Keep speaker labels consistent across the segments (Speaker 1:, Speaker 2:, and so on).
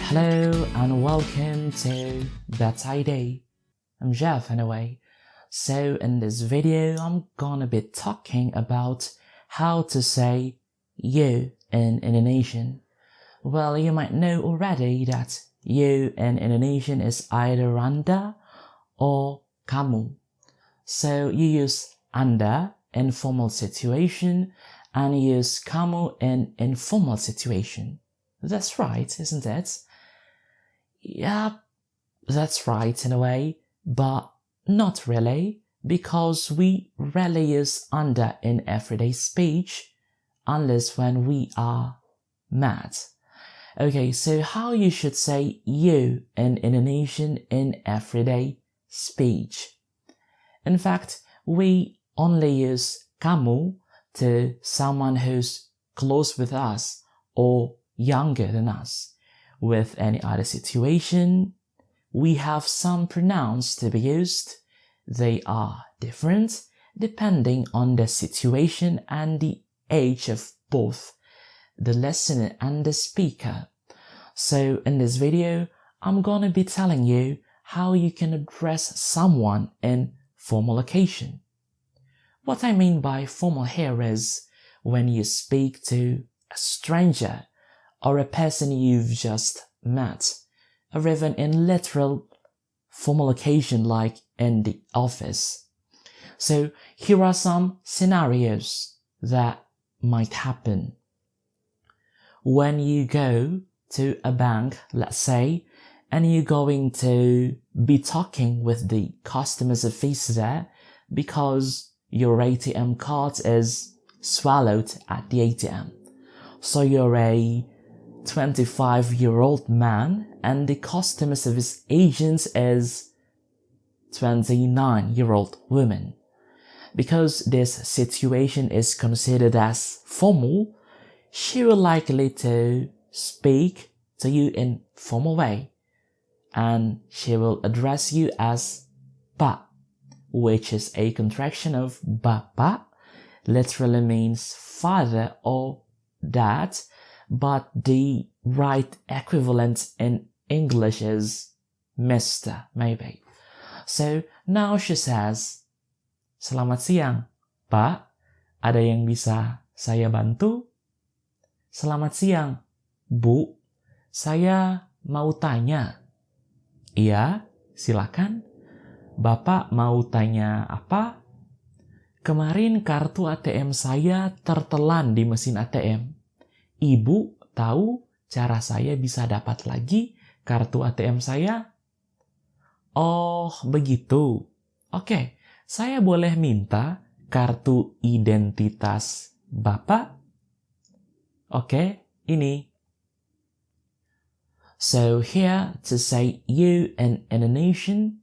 Speaker 1: Hello and welcome to BetID. I'm Jeff anyway. So in this video I'm gonna be talking about how to say you in Indonesian. Well, you might know already that you in Indonesian is either Anda or kamu. So you use Anda in formal situation and use kamu in informal situation. That's right, isn't it? Yeah, that's right in a way, but not really, because we rarely use Anda in everyday speech unless when we are mad. Okay, so how you should say you in Indonesian in everyday speech? In fact, we only use kamu to someone who's close with us or younger than us. With any other situation, we have some pronouns to be used. They are different depending on the situation and the age of both the listener and the speaker. So in this video, I'm gonna be telling you how you can address someone in formal occasion. What I mean by formal here is when you speak to a stranger or a person you've just met, or even in literal formal occasion like in the office. So here are some scenarios that might happen. When you go to a bank, let's say, and you're going to be talking with the customer service there because your ATM card is swallowed at the ATM. So you're a 25-year-old man and the customer service agent is 29-year-old woman. Because this situation is considered as formal, she will likely to speak to you in formal way and she will address you as Pak, which is a contraction of Bapak, literally means father or dad, but the right equivalent in English is Mr. maybe. So now she says, "Selamat siang, Pak. Ada yang bisa saya bantu?" "Selamat siang, Bu. Saya mau tanya." "Iya, silakan. Bapak mau tanya apa?" "Kemarin kartu ATM saya tertelan di mesin ATM. Ibu tahu cara saya bisa dapat lagi kartu ATM saya?" "Oh, begitu. Oke, saya boleh minta kartu identitas Bapak?" "Oke, ini." So here to say you in Indonesian,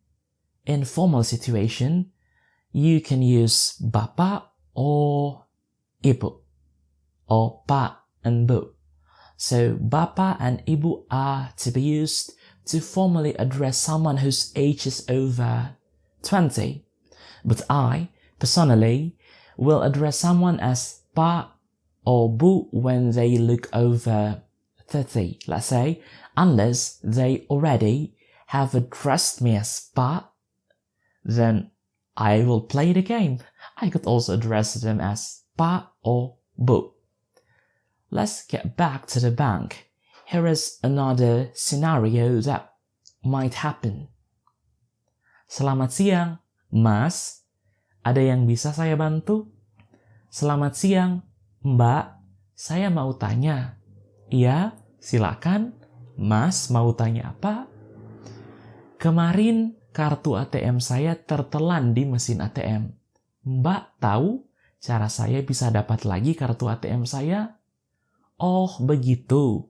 Speaker 1: in formal situation, you can use Bapak or Ibu, or Pak and Bu. So Bapak and Ibu are to be used to formally address someone whose age is over 20. But I, personally, will address someone as Pak or Bu when they look over 30, let's say, unless they already have addressed me as Pak, then I will play the game. I could also address them as Pak or Bu. Let's get back to the bank. Here is another scenario that might happen. "Selamat siang, Mas. Ada yang bisa saya bantu?" "Selamat siang, Mbak. Saya mau tanya." "Iya, silakan. Mas mau tanya apa?" "Kemarin kartu ATM saya tertelan di mesin ATM. Mbak tahu cara saya bisa dapat lagi kartu ATM saya?" "Oh, begitu.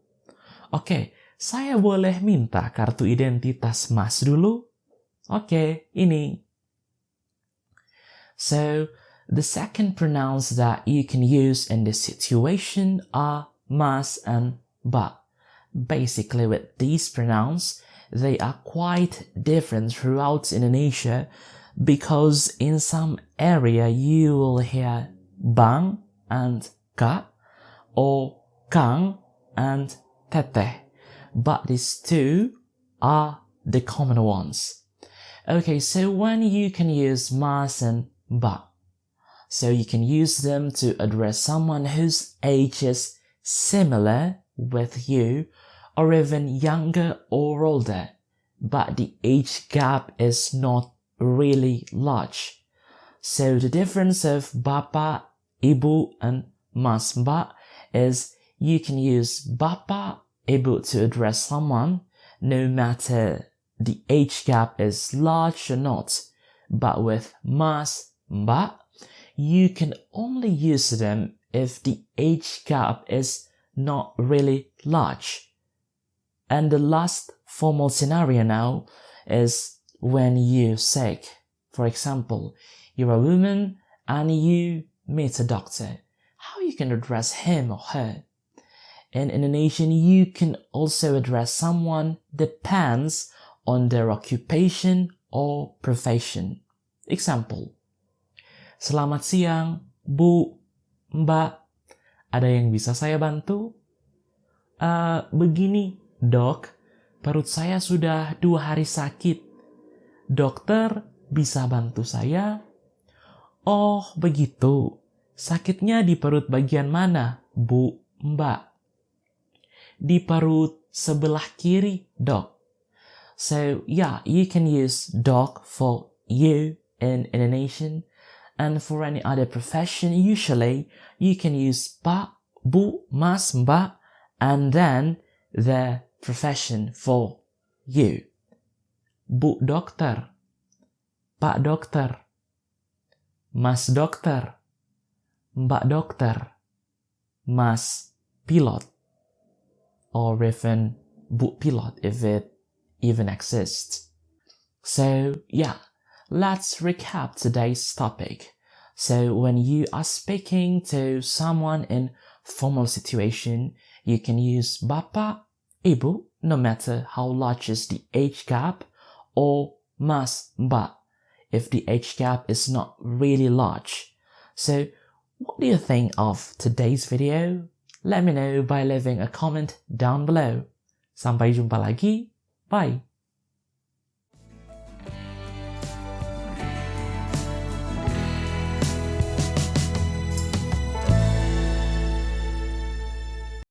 Speaker 1: Oke, saya boleh minta kartu identitas Mas dulu?" "Oke, ini." So, the second pronouns that you can use in this situation are Mas and Ba. Basically, with these pronouns, they are quite different throughout Indonesia because in some area you will hear Bang and Kak or Kang and Teteh, but these two are the common ones. Okay, so when you can use mas and ba, so you can use them to address someone whose age is similar with you or even younger or older, but the age gap is not really large. So the difference of Bapak, Ibu and Mas Mbak is you can use Bapak, Ibu to address someone no matter the age gap is large or not, but with Mas, Mbak, you can only use them if the age gap is not really large. And the last formal scenario now is when you're sick. For example, you're a woman and you meet a doctor. How you can address him or her? In Indonesian, you can also address someone depends on their occupation or profession. Example, selamat siang, Bu, Mbak. Ada yang bisa saya bantu? Begini, Dok, perut saya sudah 2 hari sakit. Dokter bisa bantu saya? Oh, begitu. Sakitnya di perut bagian mana, Bu, Mbak? Di perut sebelah kiri, Dok. So, yeah, you can use Dok for you in Indonesian, and for any other profession, usually you can use Pak, Bu, Mas, Mbak, and then the profession for you. Bu dokter, Pak dokter, Mas dokter, Mbak dokter, Mas pilot, or even Bu pilot if it even exists. So yeah, let's recap today's topic. So when you are speaking to someone in formal situation, you can use Bapak, Ibu, no matter how large is the age gap, or Mas, Mbak, if the age gap is not really large. So what do you think of today's video? Let me know by leaving a comment down below. Sampai jumpa lagi. Bye.